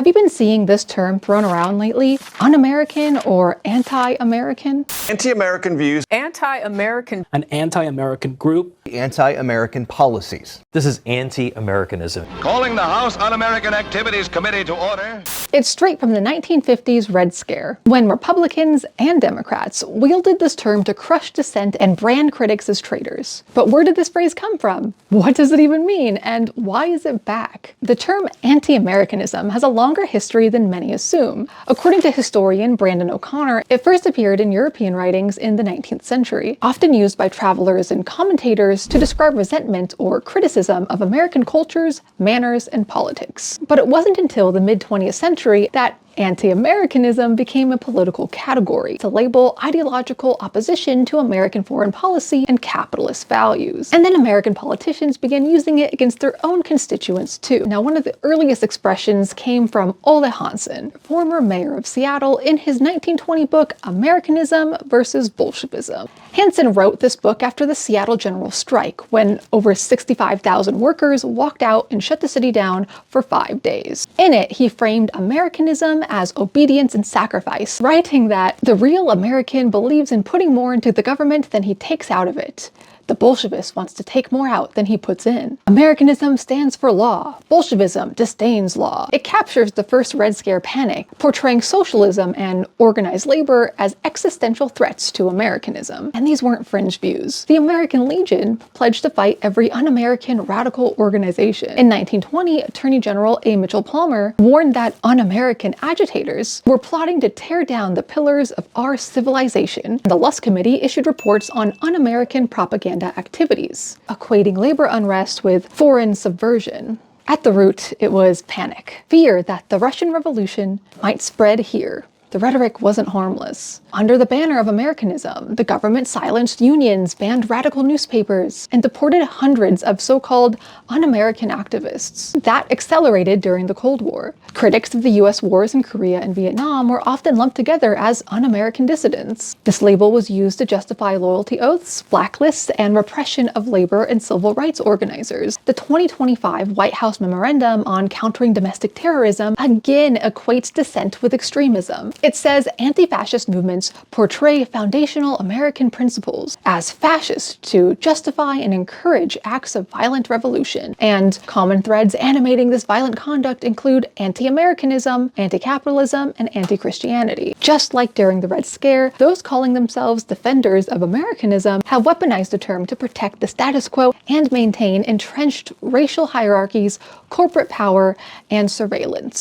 you been seeing this term thrown around lately? Un-American or anti-American? Anti-American views. Anti-American. An anti-American group. Anti-American policies. This is anti-Americanism. Calling the House Un-American Activities Committee to order. It's straight from the 1950s Red Scare, when Republicans and Democrats wielded this term to crush dissent and brand critics as traitors. But where did this phrase come from? What does it even mean? And why is it back? The term anti-Americanism has a longer history than many assume. According to historian Brandon O'Connor, it first appeared in European writings in the 19th century, often used by travelers and commentators to describe resentment or criticism of American cultures, manners, and politics. But it wasn't until the mid-20th century that anti-Americanism became a political category to label ideological opposition to American foreign policy and capitalist values. And then American politicians began using it against their own constituents too. Now, one of the earliest expressions came from Ole Hansen, former mayor of Seattle, in his 1920 book Americanism versus Bolshevism. Hansen wrote this book after the Seattle General Strike, when over 65,000 workers walked out and shut the city down for 5 days. In it, he framed Americanism as obedience and sacrifice, writing that the real American believes in putting more into the government than he takes out of it. The Bolshevist wants to take more out than he puts in. Americanism stands for law. Bolshevism disdains law. It captures the first Red Scare panic, portraying socialism and organized labor as existential threats to Americanism. And these weren't fringe views. The American Legion pledged to fight every un-American radical organization. In 1920, Attorney General A. Mitchell Palmer warned that un-American agitators were plotting to tear down the pillars of our civilization. The Lusk Committee issued reports on un-American propaganda activities, equating labor unrest with foreign subversion. At the root, it was panic, fear that the Russian Revolution might spread here. The rhetoric wasn't harmless. Under the banner of Americanism, the government silenced unions, banned radical newspapers, and deported hundreds of so-called un-American activists. That accelerated during the Cold War. Critics of the US wars in Korea and Vietnam were often lumped together as un-American dissidents. This label was used to justify loyalty oaths, blacklists, and repression of labor and civil rights organizers. The 2025 White House Memorandum on Countering Domestic Terrorism again equates dissent with extremism. It says anti-fascist movements portray foundational American principles as fascist to justify and encourage acts of violent revolution. And common threads animating this violent conduct include anti-Americanism, anti-capitalism, and anti-Christianity. Just like during the Red Scare, those calling themselves defenders of Americanism have weaponized the term to protect the status quo and maintain entrenched racial hierarchies, corporate power, and surveillance.